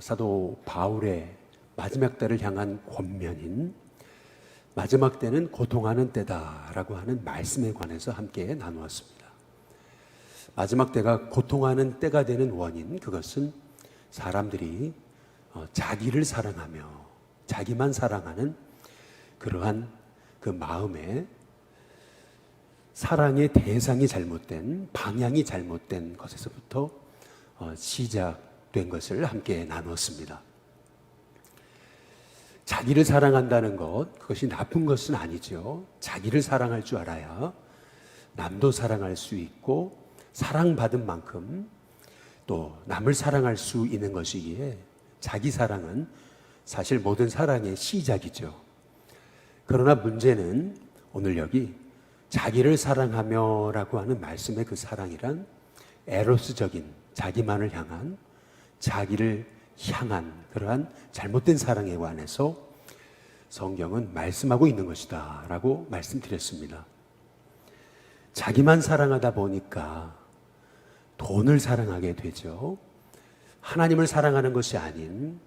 사도 바울의 마지막 때를 향한 권면인 마지막 때는 고통하는 때다라고 하는 말씀에 관해서 함께 나누었습니다. 마지막 때가 고통하는 때가 되는 원인, 그것은 사람들이 자기를 사랑하며 자기만 사랑하는 그러한 그 마음에 사랑의 대상이 잘못된, 방향이 잘못된 것에서부터 시작된 것을 함께 나누었습니다. 자기를 사랑한다는 것, 그것이 나쁜 것은 아니죠. 자기를 사랑할 줄 알아야 남도 사랑할 수 있고 사랑받은 만큼 또 남을 사랑할 수 있는 것이기에 자기 사랑은 사실 모든 사랑의 시작이죠. 그러나 문제는 오늘 여기 자기를 사랑하며 라고 하는 말씀의 그 사랑이란 에로스적인 자기만을 향한, 자기를 향한 그러한 잘못된 사랑에 관해서 성경은 말씀하고 있는 것이다 라고 말씀드렸습니다. 자기만 사랑하다 보니까 돈을 사랑하게 되죠. 하나님을 사랑하는 것이 아닌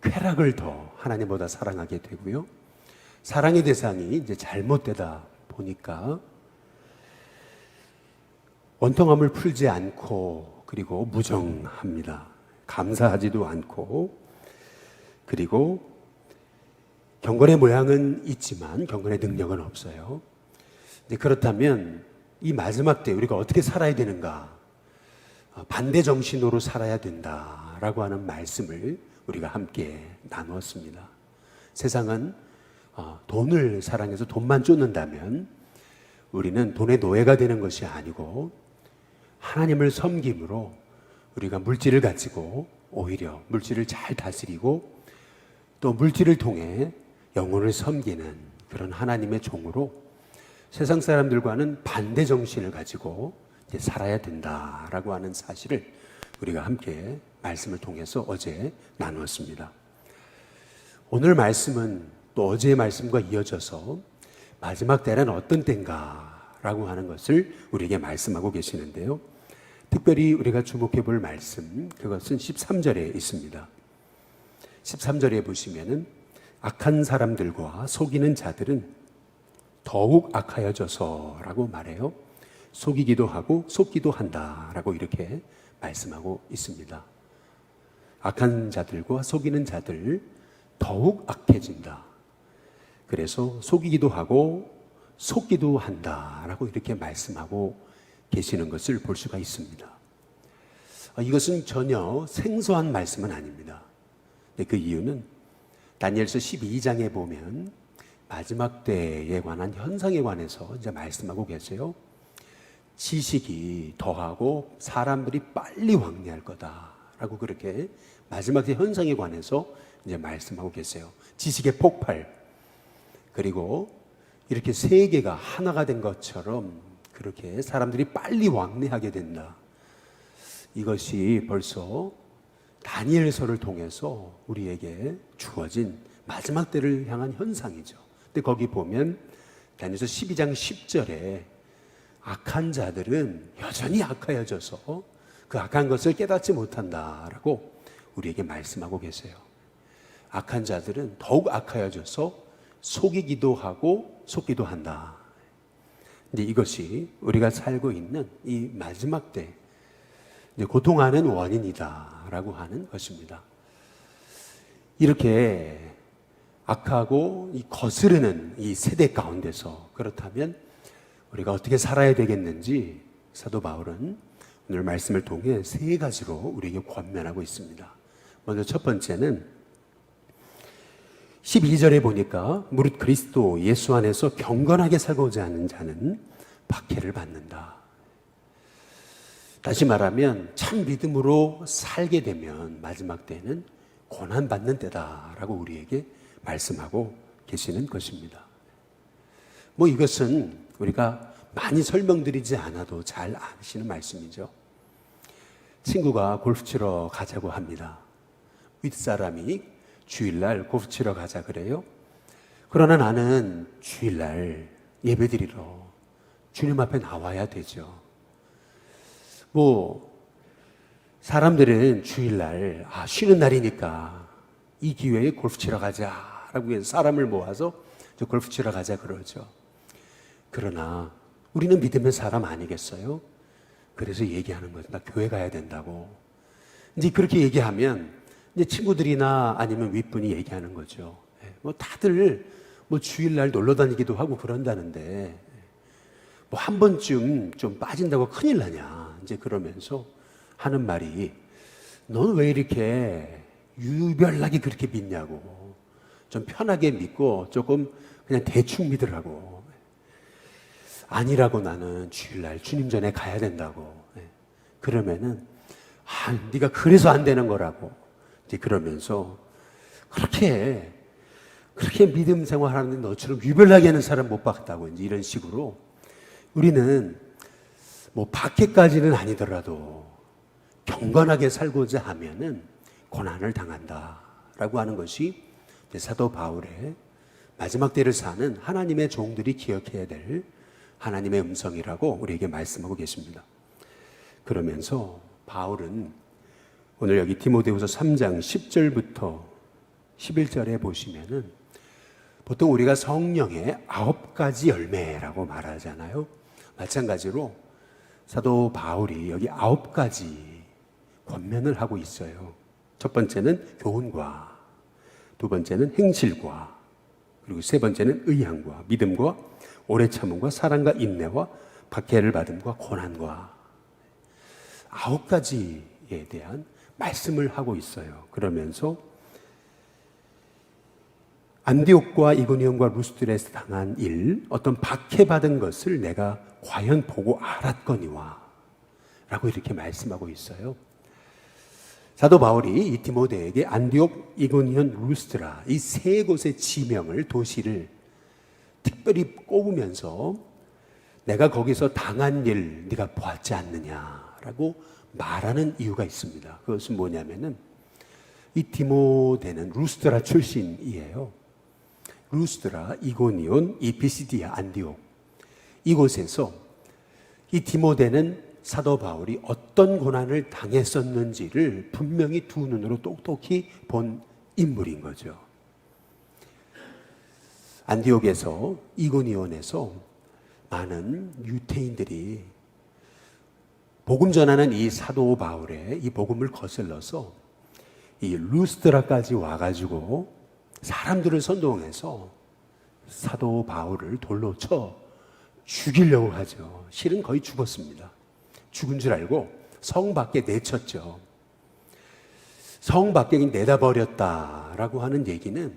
쾌락을 더 하나님보다 사랑하게 되고요. 사랑의 대상이 이제 잘못되다 보니까 원통함을 풀지 않고, 그리고 무정합니다. 감사하지도 않고, 그리고 경건의 모양은 있지만 경건의 능력은 없어요. 그렇다면 이 마지막 때 우리가 어떻게 살아야 되는가? 반대 정신으로 살아야 된다라고 하는 말씀을 우리가 함께 나누었습니다. 세상은 돈을 사랑해서 돈만 쫓는다면 우리는 돈의 노예가 되는 것이 아니고 하나님을 섬김으로 우리가 물질을 가지고 오히려 물질을 잘 다스리고 또 물질을 통해 영혼을 섬기는 그런 하나님의 종으로 세상 사람들과는 반대 정신을 가지고 이제 살아야 된다라고 하는 사실을 우리가 함께 말씀을 통해서 어제 나누었습니다. 오늘 말씀은 또 어제의 말씀과 이어져서 마지막 때는 어떤 때인가라고 하는 것을 우리에게 말씀하고 계시는데요. 특별히 우리가 주목해 볼 말씀, 그것은 13절에 있습니다. 13절에 보시면은 악한 사람들과 속이는 자들은 더욱 악하여져서 라고 말해요. 속이기도 하고 속기도 한다 라고 이렇게 말씀하고 있습니다. 악한 자들과 속이는 자들 더욱 악해진다. 그래서 속이기도 하고 속기도 한다 라고 이렇게 말씀하고 계시는 것을 볼 수가 있습니다. 이것은 전혀 생소한 말씀은 아닙니다. 그 이유는 다니엘서 12장에 보면 마지막 때에 관한 현상에 관해서 이제 말씀하고 계세요. 지식이 더하고 사람들이 빨리 왕래할 거다라고 그렇게 마지막 때 현상에 관해서 이제 말씀하고 계세요. 지식의 폭발, 그리고 이렇게 세계가 하나가 된 것처럼 그렇게 사람들이 빨리 왕래하게 된다. 이것이 벌써 다니엘서를 통해서 우리에게 주어진 마지막 때를 향한 현상이죠. 근데 거기 보면 다니엘서 12장 10절에 악한 자들은 여전히 악하여져서 그 악한 것을 깨닫지 못한다라고 우리에게 말씀하고 계세요. 악한 자들은 더욱 악하여져서 속이기도 하고 속기도 한다. 근데 이것이 우리가 살고 있는 이 마지막 때 고통하는 원인이다라고 하는 것입니다. 이렇게 악하고 거스르는 이 세대 가운데서 그렇다면 우리가 어떻게 살아야 되겠는지 사도 바울은 오늘 말씀을 통해 세 가지로 우리에게 권면하고 있습니다. 먼저 첫 번째는 12절에 보니까 무릇 그리스도 예수 안에서 경건하게 살고자 하는 자는 박해를 받는다. 다시 말하면 참 믿음으로 살게 되면 마지막 때는 고난받는 때다라고 우리에게 말씀하고 계시는 것입니다. 이것은 우리가 많이 설명드리지 않아도 잘 아시는 말씀이죠. 친구가 골프 치러 가자고 합니다. 윗사람이 주일날 골프 치러 가자 그래요. 그러나 나는 주일날 예배드리러 주님 앞에 나와야 되죠. 사람들은 주일날 쉬는 날이니까 이 기회에 골프 치러 가자라고 해서 사람을 모아서 골프 치러 가자 그러죠. 그러나 우리는 믿음의 사람 아니겠어요? 그래서 얘기하는 거죠. 나 교회 가야 된다고. 이제 그렇게 얘기하면 이제 친구들이나 아니면 윗분이 얘기하는 거죠. 뭐 다들 뭐 주일날 놀러 다니기도 하고 그런다는데 뭐 한 번쯤 좀 빠진다고 큰일 나냐. 이제 그러면서 하는 말이 넌 왜 이렇게 유별나게 그렇게 믿냐고. 좀 편하게 믿고 조금 그냥 대충 믿으라고. 아니라고 나는 주일날 주님 전에 가야 된다고. 그러면은 네가 그래서 안 되는 거라고. 이제 그러면서 그렇게 믿음 생활하는데 너처럼 유별나게 하는 사람 못 봤다고. 이제 이런 식으로 우리는 뭐 밖에까지는 아니더라도 경건하게 살고자 하면은 고난을 당한다라고 하는 것이 사도 바울의 마지막 때를 사는 하나님의 종들이 기억해야 될 하나님의 음성이라고 우리에게 말씀하고 계십니다. 그러면서 바울은 오늘 여기 디모데후서 3장 10절부터 11절에 보시면은 보통 우리가 성령의 9가지 열매라고 말하잖아요. 마찬가지로 사도 바울이 여기 9가지 권면을 하고 있어요. 첫 번째는 교훈과, 두 번째는 행실과, 그리고 세 번째는 의향과, 믿음과, 오래 참음과, 사랑과, 인내와, 박해를 받음과, 고난과 9가지에 대한 말씀을 하고 있어요. 그러면서 안디옥과 이고니온과 루스드라에서 당한 일, 어떤 박해받은 것을 내가 과연 보고 알았거니와 라고 이렇게 말씀하고 있어요. 사도 바울이 이 디모데에게 안디옥, 이고니온, 루스드라 이 세 곳의 지명을, 도시를 특별히 꼽으면서 내가 거기서 당한 일 네가 보았지 않느냐라고 말하는 이유가 있습니다. 그것은 뭐냐면은 이 디모데는 루스드라 출신이에요. 루스드라, 이고니온, 이 비시디아, 안디옥 이곳에서 이 디모데는 사도 바울이 어떤 고난을 당했었는지를 분명히 두 눈으로 똑똑히 본 인물인 거죠. 안디옥에서, 이고니온에서 많은 유대인들이 복음 전하는 이 사도 바울의 이 복음을 거슬러서 이 루스드라까지 와가지고 사람들을 선동해서 사도 바울을 돌로 쳐 죽이려고 하죠. 실은 거의 죽었습니다. 죽은 줄 알고 성 밖에 내쳤죠. 성 밖에 내다버렸다라고 하는 얘기는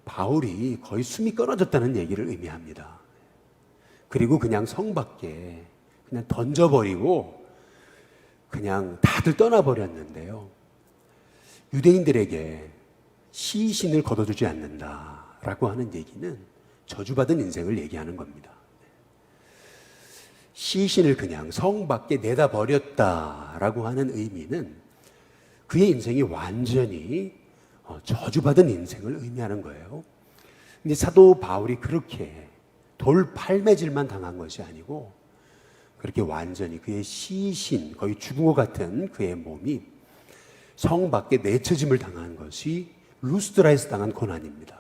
바울이 거의 숨이 끊어졌다는 얘기를 의미합니다. 그리고 그냥 성 밖에 그냥 던져버리고 그냥 다들 떠나버렸는데요. 유대인들에게 시신을 걷어주지 않는다라고 하는 얘기는 저주받은 인생을 얘기하는 겁니다. 시신을 그냥 성 밖에 내다 버렸다라고 하는 의미는 그의 인생이 완전히 저주받은 인생을 의미하는 거예요. 근데 사도 바울이 그렇게 돌팔매질만 당한 것이 아니고 그렇게 완전히 그의 시신, 거의 죽은 것 같은 그의 몸이 성 밖에 내쳐짐을 당한 것이 루스드라에서 당한 고난입니다.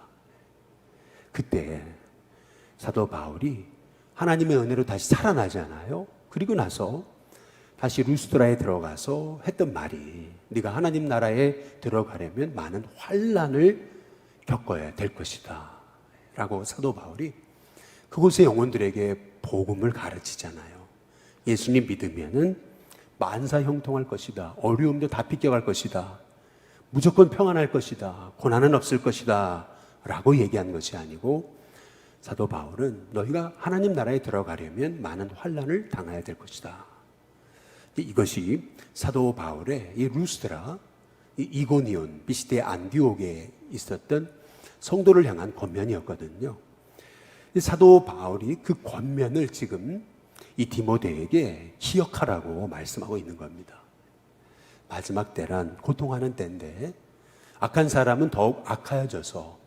그때 사도 바울이 하나님의 은혜로 다시 살아나잖아요. 그리고 나서 다시 루스드라에 들어가서 했던 말이 네가 하나님 나라에 들어가려면 많은 환난을 겪어야 될 것이다 라고 사도 바울이 그곳의 영혼들에게 복음을 가르치잖아요. 예수님 믿으면은 만사 형통할 것이다. 어려움도 다 비껴갈 것이다. 무조건 평안할 것이다. 고난은 없을 것이다 라고 얘기한 것이 아니고 사도 바울은 너희가 하나님 나라에 들어가려면 많은 환난을 당해야 될 것이다. 이것이 사도 바울의 이 루스드라, 이 이고니온, 비시디아 안디옥에 있었던 성도를 향한 권면이었거든요. 사도 바울이 그 권면을 지금 이 디모데에게 기억하라고 말씀하고 있는 겁니다. 마지막 때란 고통하는 때인데 악한 사람은 더욱 악하여져서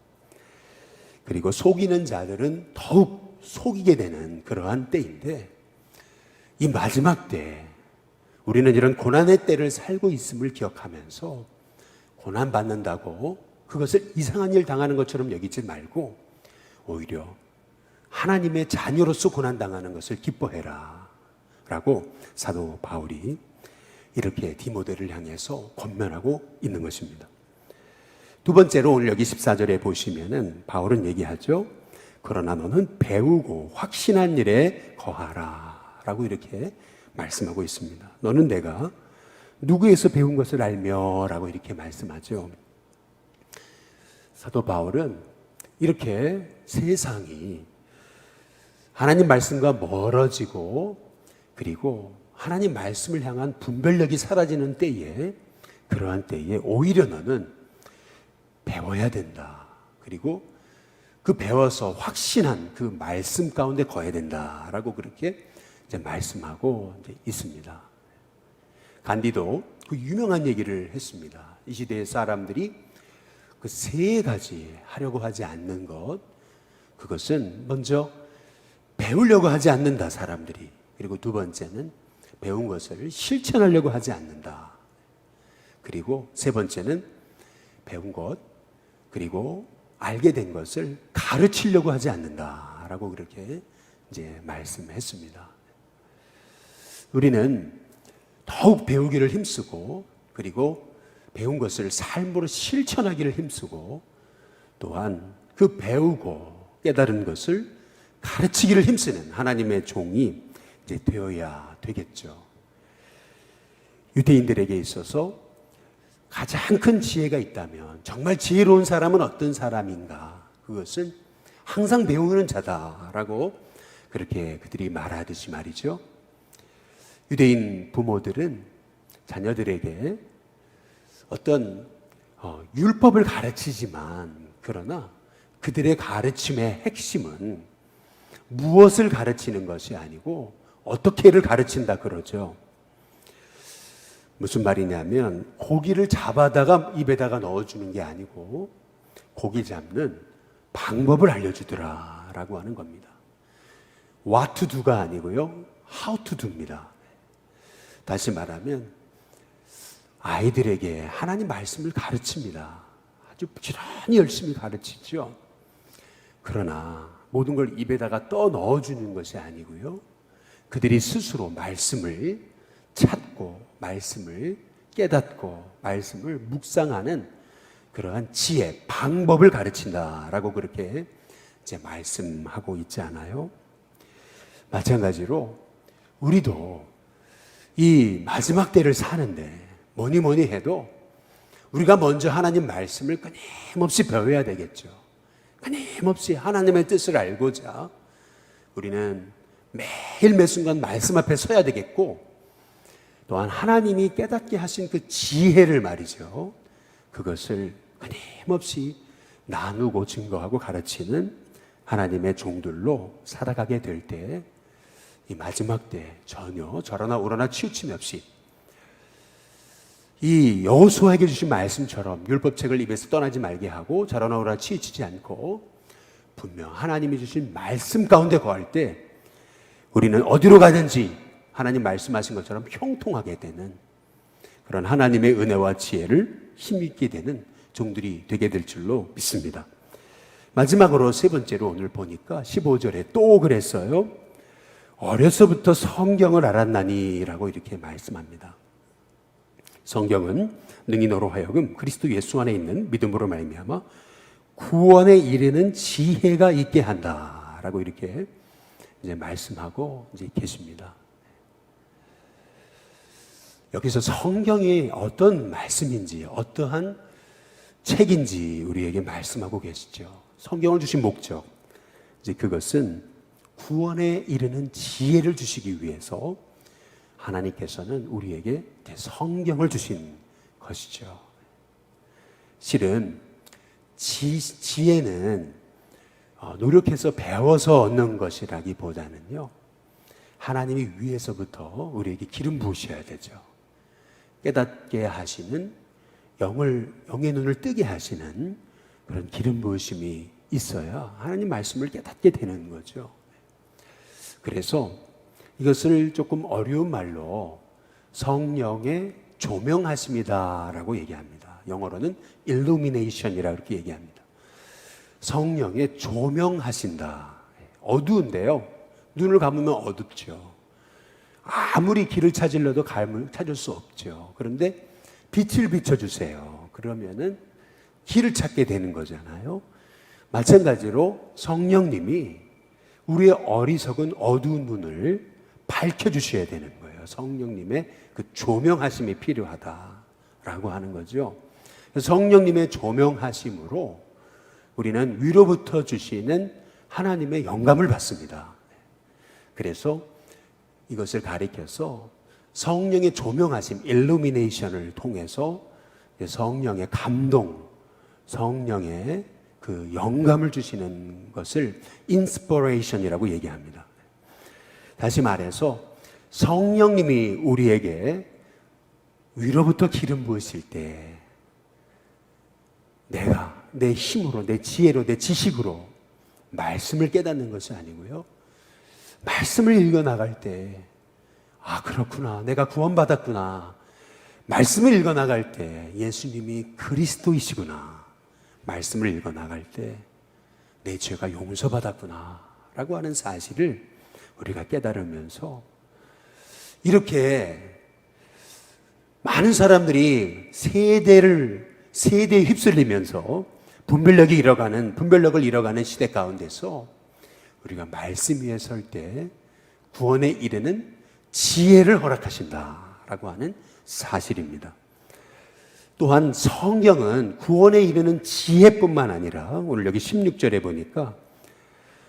그리고 속이는 자들은 더욱 속이게 되는 그러한 때인데 이 마지막 때 우리는 이런 고난의 때를 살고 있음을 기억하면서 고난 받는다고 그것을 이상한 일 당하는 것처럼 여기지 말고 오히려 하나님의 자녀로서 고난당하는 것을 기뻐해라 라고 사도 바울이 이렇게 디모데를 향해서 권면하고 있는 것입니다. 두 번째로 오늘 여기 14절에 보시면은 바울은 얘기하죠. 그러나 너는 배우고 확신한 일에 거하라 라고 이렇게 말씀하고 있습니다. 너는 내가 누구에서 배운 것을 알며 라고 이렇게 말씀하죠. 사도 바울은 이렇게 세상이 하나님 말씀과 멀어지고 그리고 하나님 말씀을 향한 분별력이 사라지는 때에 그러한 때에 오히려 너는 배워야 된다. 그리고 그 배워서 확신한 그 말씀 가운데 거해야 된다라고 그렇게 이제 말씀하고 이제 있습니다. 간디도 그 유명한 얘기를 했습니다. 이 시대의 사람들이 그 세 가지 하려고 하지 않는 것, 그것은 먼저 배우려고 하지 않는다, 사람들이. 그리고 두 번째는 배운 것을 실천하려고 하지 않는다. 그리고 세 번째는 배운 것, 그리고 알게 된 것을 가르치려고 하지 않는다라고 그렇게 이제 말씀했습니다. 우리는 더욱 배우기를 힘쓰고 그리고 배운 것을 삶으로 실천하기를 힘쓰고 또한 그 배우고 깨달은 것을 가르치기를 힘쓰는 하나님의 종이 이제 되어야 되겠죠. 유대인들에게 있어서 가장 큰 지혜가 있다면 정말 지혜로운 사람은 어떤 사람인가? 그것은 항상 배우는 자다라고 그렇게 그들이 말하듯이 말이죠. 유대인 부모들은 자녀들에게 어떤 율법을 가르치지만 그러나 그들의 가르침의 핵심은 무엇을 가르치는 것이 아니고 어떻게를 가르친다 그러죠. 무슨 말이냐면 고기를 잡아다가 입에다가 넣어주는 게 아니고 고기 잡는 방법을 알려주더라라고 하는 겁니다. What to do가 아니고요, How to do입니다. 다시 말하면 아이들에게 하나님 말씀을 가르칩니다. 아주 부지런히 열심히 가르치죠. 그러나 모든 걸 입에다가 떠 넣어주는 것이 아니고요, 그들이 스스로 말씀을 찾고 말씀을 깨닫고 말씀을 묵상하는 그러한 지혜, 방법을 가르친다라고 그렇게 이제 말씀하고 있지 않아요? 마찬가지로 우리도 이 마지막 때를 사는데 뭐니 해도 우리가 먼저 하나님 말씀을 끊임없이 배워야 되겠죠. 끊임없이 하나님의 뜻을 알고자 우리는 매일 매 순간 말씀 앞에 서야 되겠고 또한 하나님이 깨닫게 하신 그 지혜를 말이죠. 그것을 끊임없이 나누고 증거하고 가르치는 하나님의 종들로 살아가게 될 때 이 마지막 때 전혀 저러나 오러나 치우침이 없이 이 여호수아에게 주신 말씀처럼 율법책을 입에서 떠나지 말게 하고 저러나 오러나 치우치지 않고 분명 하나님이 주신 말씀 가운데 거할 때 우리는 어디로 가든지 하나님 말씀하신 것처럼 형통하게 되는 그런 하나님의 은혜와 지혜를 힘있게 되는 종들이 되게 될 줄로 믿습니다. 마지막으로 세 번째로 오늘 보니까 15절에 또 그랬어요. 어려서부터 성경을 알았나니 라고 이렇게 말씀합니다. 성경은 능히 너로 하여금 그리스도 예수 안에 있는 믿음으로 말미암아 구원에 이르는 지혜가 있게 한다라고 이렇게 이제 말씀하고 이제 계십니다. 여기서 성경이 어떤 말씀인지 어떠한 책인지 우리에게 말씀하고 계시죠. 성경을 주신 목적, 이제 그것은 구원에 이르는 지혜를 주시기 위해서 하나님께서는 우리에게 성경을 주신 것이죠. 실은 지혜는 노력해서 배워서 얻는 것이라기보다는요, 하나님이 위에서부터 우리에게 기름 부으셔야 되죠. 깨닫게 하시는 영의 눈을 뜨게 하시는 그런 기름 부으심이 있어야 하나님 말씀을 깨닫게 되는 거죠. 그래서 이것을 조금 어려운 말로 성령의 조명하심이다라고 얘기합니다. 영어로는 illumination이라고 그렇게 얘기합니다. 성령의 조명하신다. 어두운데요. 눈을 감으면 어둡죠. 아무리 길을 찾으려도 감을 찾을 수 없죠. 그런데 빛을 비춰주세요. 그러면은 길을 찾게 되는 거잖아요. 마찬가지로 성령님이 우리의 어리석은 어두운 눈을 밝혀주셔야 되는 거예요. 성령님의 그 조명하심이 필요하다라고 하는 거죠. 성령님의 조명하심으로 우리는 위로부터 주시는 하나님의 영감을 받습니다. 그래서 이것을 가리켜서 성령의 조명하심, 일루미네이션을 통해서 성령의 감동, 성령의 그 영감을 주시는 것을 인스퍼레이션이라고 얘기합니다. 다시 말해서 성령님이 우리에게 위로부터 기름 부으실 때 내가 내 힘으로, 내 지혜로, 내 지식으로 말씀을 깨닫는 것이 아니고요. 말씀을 읽어나갈 때 아, 그렇구나. 내가 구원받았구나. 말씀을 읽어나갈 때 예수님이 그리스도이시구나. 말씀을 읽어나갈 때 내 죄가 용서받았구나 라고 하는 사실을 우리가 깨달으면서 이렇게 많은 사람들이 세대에 휩쓸리면서 분별력을 잃어가는 시대 가운데서 우리가 말씀 위에 설 때 구원에 이르는 지혜를 허락하신다라고 하는 사실입니다. 또한 성경은 구원에 이르는 지혜뿐만 아니라 오늘 여기 16절에 보니까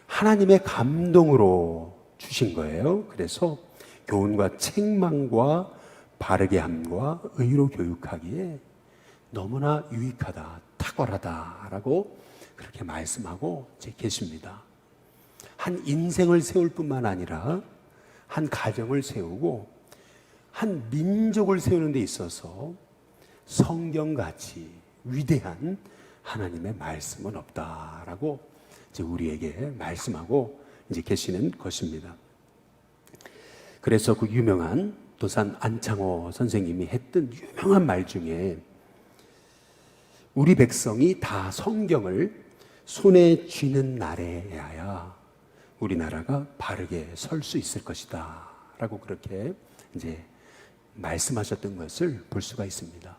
하나님의 감동으로 주신 거예요. 그래서 교훈과 책망과 바르게 함과 의로 교육하기에 너무나 유익하다, 탁월하다라고 그렇게 말씀하고 계십니다. 한 인생을 세울 뿐만 아니라 한 가정을 세우고 한 민족을 세우는 데 있어서 성경같이 위대한 하나님의 말씀은 없다라고 이제 우리에게 말씀하고 이제 계시는 것입니다. 그래서 그 유명한 도산 안창호 선생님이 했던 유명한 말 중에 우리 백성이 다 성경을 손에 쥐는 날에야 우리나라가 바르게 설 수 있을 것이다 라고 그렇게 이제 말씀하셨던 것을 볼 수가 있습니다.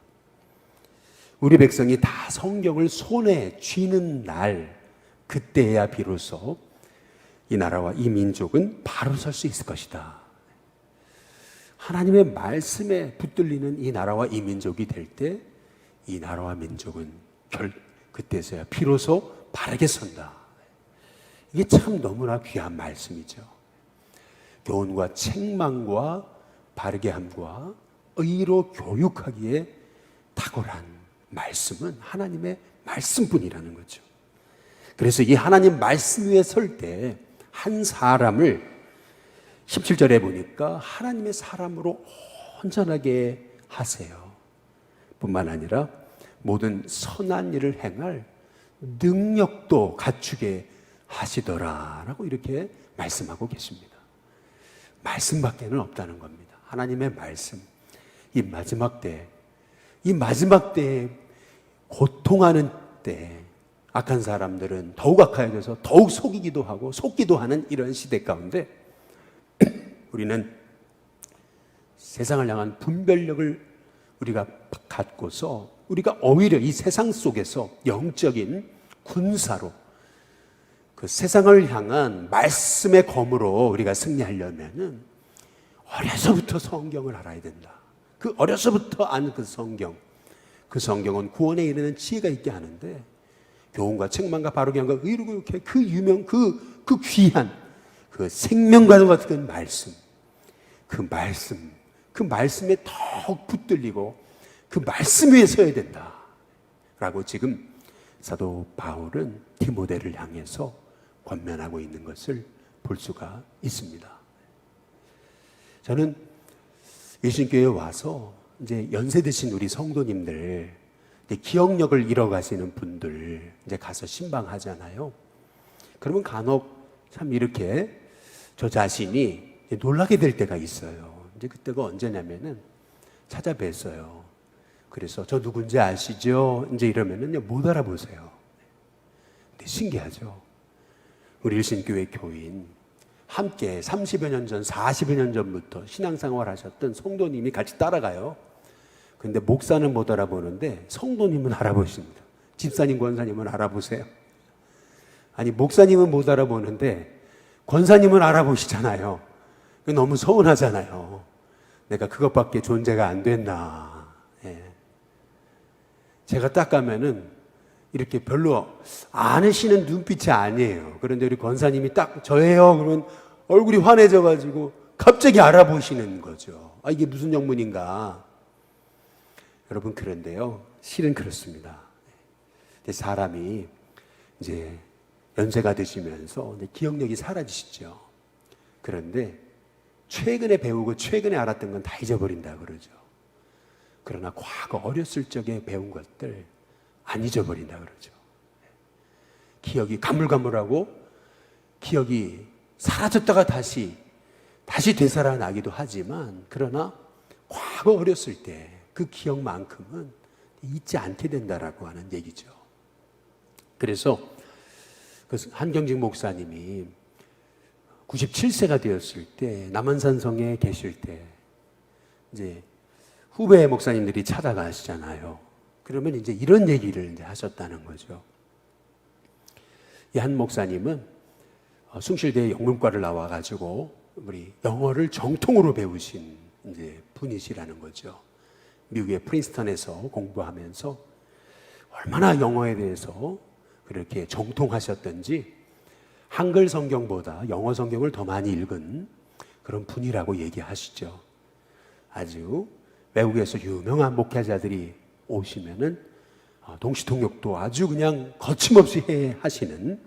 우리 백성이 다 성경을 손에 쥐는 날, 그때야 비로소 이 나라와 이 민족은 바로 설 수 있을 것이다. 하나님의 말씀에 붙들리는 이 나라와 이 민족이 될 때 이 나라와 민족은 그때서야 비로소 바르게 선다. 이게 참 너무나 귀한 말씀이죠. 교훈과 책망과 바르게 함과 의로 교육하기에 탁월한 말씀은 하나님의 말씀뿐이라는 거죠. 그래서 이 하나님 말씀 위에 설 때 한 사람을 17절에 보니까 하나님의 사람으로 온전하게 하세요. 뿐만 아니라 모든 선한 일을 행할 능력도 갖추게 하시더라라고 이렇게 말씀하고 계십니다. 말씀밖에는 없다는 겁니다. 하나님의 말씀. 이 마지막 때에 고통하는 때 악한 사람들은 더욱 악하여져서 더욱 속이기도 하고 속기도 하는 이런 시대 가운데 우리는 세상을 향한 분별력을 우리가 갖고서 우리가 오히려 이 세상 속에서 영적인 군사로 그 세상을 향한 말씀의 검으로 우리가 승리하려면은 어려서부터 성경을 알아야 된다. 그 어려서부터 아는 그 성경은 구원에 이르는 지혜가 있게 하는데 교훈과 책망과 바르게 함과 의로 교육해 그 유명 그 귀한 그 생명과도 같은 그 말씀에 더욱 붙들리고 그 말씀 위에 서야 된다라고 지금 사도 바울은 디모데를 향해서 권면하고 있는 것을 볼 수가 있습니다. 저는 예수님교회에 와서 이제 연세 드신 우리 성도님들, 이제 기억력을 잃어가시는 분들 이제 가서 신방하잖아요. 그러면 간혹 참 이렇게 저 자신이 놀라게 될 때가 있어요. 이제 그때가 언제냐면은 찾아뵀어요. 그래서 저 누군지 아시죠? 이제 이러면은요, 못 알아보세요. 근데 신기하죠? 우리 일신교회 교인, 함께 30여 년 전, 40여 년 전부터 신앙생활 하셨던 성도님이 같이 따라가요. 근데 목사는 못 알아보는데 성도님은 알아보십니다. 집사님, 권사님은 알아보세요. 아니, 목사님은 못 알아보는데 권사님은 알아보시잖아요. 너무 서운하잖아요. 내가 그것밖에 존재가 안 됐나. 예. 제가 딱 가면은 이렇게 별로 아시는 눈빛이 아니에요. 그런데 우리 권사님이 딱 저예요. 그러면 얼굴이 환해져가지고 갑자기 알아보시는 거죠. 아, 이게 무슨 영문인가. 여러분, 그런데요, 실은 그렇습니다. 사람이 이제 연세가 드시면서 기억력이 사라지시죠. 그런데 최근에 배우고 최근에 알았던 건 다 잊어버린다 그러죠. 그러나 과거 어렸을 적에 배운 것들 안 잊어버린다 그러죠. 기억이 가물가물하고 기억이 사라졌다가 다시 되살아나기도 하지만, 그러나 과거 어렸을 때 그 기억만큼은 잊지 않게 된다라고 하는 얘기죠. 그래서 그 한경직 목사님이 97세가 되었을 때 남한산성에 계실 때 이제 후배 목사님들이 찾아가시잖아요. 그러면 이제 이런 얘기를 이제 하셨다는 거죠. 이 한 목사님은 숭실대 영문과를 나와가지고 우리 영어를 정통으로 배우신 이제 분이시라는 거죠. 미국의 프린스턴에서 공부하면서 얼마나 영어에 대해서 그렇게 정통하셨던지 한글 성경보다 영어 성경을 더 많이 읽은 그런 분이라고 얘기하시죠. 아주 외국에서 유명한 목회자들이 오시면은 동시통역도 아주 그냥 거침없이 하시는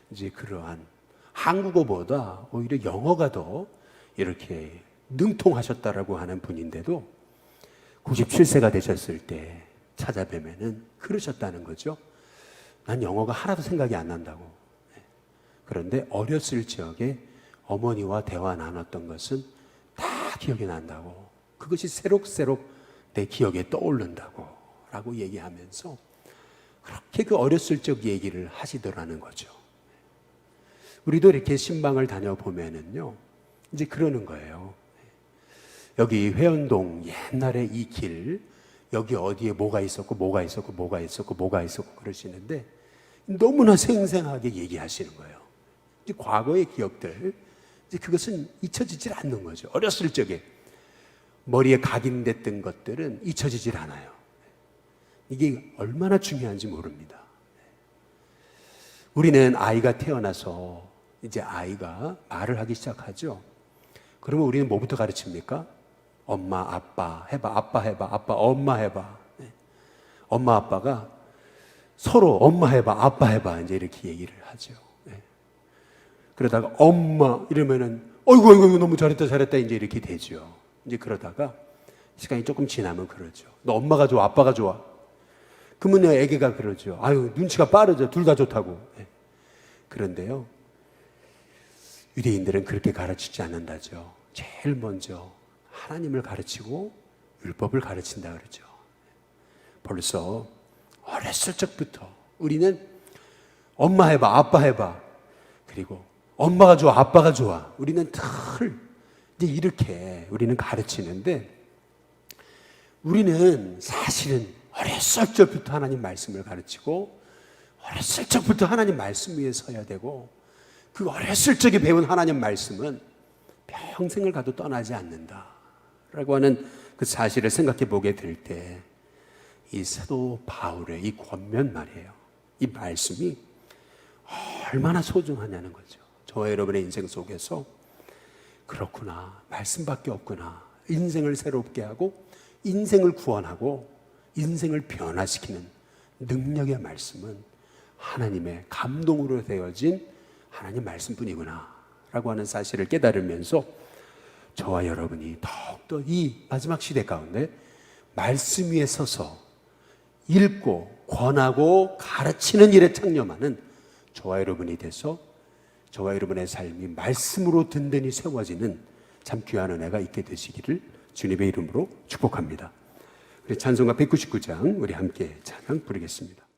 이제 그러한, 한국어보다 오히려 영어가 더 이렇게 능통하셨다라고 하는 분인데도 97세가 되셨을 때 찾아뵈면은 그러셨다는 거죠. 난 영어가 하나도 생각이 안 난다고. 그런데 어렸을 적에 어머니와 대화 나눴던 것은 다 기억이 난다고. 그것이 새록새록 내 기억에 떠오른다고 라고 얘기하면서 그렇게 그 어렸을 적 얘기를 하시더라는 거죠. 우리도 이렇게 신방을 다녀보면은요, 이제 그러는 거예요. 여기 회원동 옛날에 이 길, 여기 어디에 뭐가 있었고 뭐가 있었고 뭐가 있었고 뭐가 있었고 그러시는데 너무나 생생하게 얘기하시는 거예요. 이제 과거의 기억들, 이제 그것은 잊혀지질 않는 거죠. 어렸을 적에 머리에 각인됐던 것들은 잊혀지질 않아요. 이게 얼마나 중요한지 모릅니다. 우리는 아이가 태어나서 이제 아이가 말을 하기 시작하죠. 그러면 우리는 뭐부터 가르칩니까? 엄마, 아빠 해봐, 아빠 해봐, 아빠, 엄마 해봐. 엄마, 아빠가 서로 엄마 해봐, 아빠 해봐 이제 이렇게 얘기를 하죠. 그러다가 엄마 이러면은 어이구 너무 잘했다 이제 이렇게 되죠. 이제 그러다가 시간이 조금 지나면 그러죠. 너 엄마가 좋아, 아빠가 좋아? 그러면 애기가 그러죠. 아유, 눈치가 빠르죠. 둘 다 좋다고. 그런데요, 유대인들은 그렇게 가르치지 않는다죠. 제일 먼저 하나님을 가르치고 율법을 가르친다 그러죠. 벌써 어렸을 적부터 우리는 엄마 해봐, 아빠 해봐, 그리고 엄마가 좋아, 아빠가 좋아. 우리는 늘 이제 이렇게 우리는 가르치는데, 우리는 사실은 어렸을 적부터 하나님 말씀을 가르치고 어렸을 적부터 하나님 말씀 위에 서야 되고, 그 어렸을 적에 배운 하나님 말씀은 평생을 가도 떠나지 않는다라고 하는 그 사실을 생각해 보게 될 때, 이 사도 바울의 이 권면 말이에요. 이 말씀이 얼마나 소중하냐는 거죠. 저와 여러분의 인생 속에서 그렇구나, 말씀밖에 없구나. 인생을 새롭게 하고 인생을 구원하고 인생을 변화시키는 능력의 말씀은 하나님의 감동으로 되어진 하나님 말씀뿐이구나 라고 하는 사실을 깨달으면서 저와 여러분이 더욱더 이 마지막 시대 가운데 말씀 위에 서서 읽고 권하고 가르치는 일에 창념하는 저와 여러분이 돼서 저와 여러분의 삶이 말씀으로 든든히 세워지는 참 귀한 은혜가 있게 되시기를 주님의 이름으로 축복합니다. 우리 찬송가 199장 우리 함께 찬양 부르겠습니다.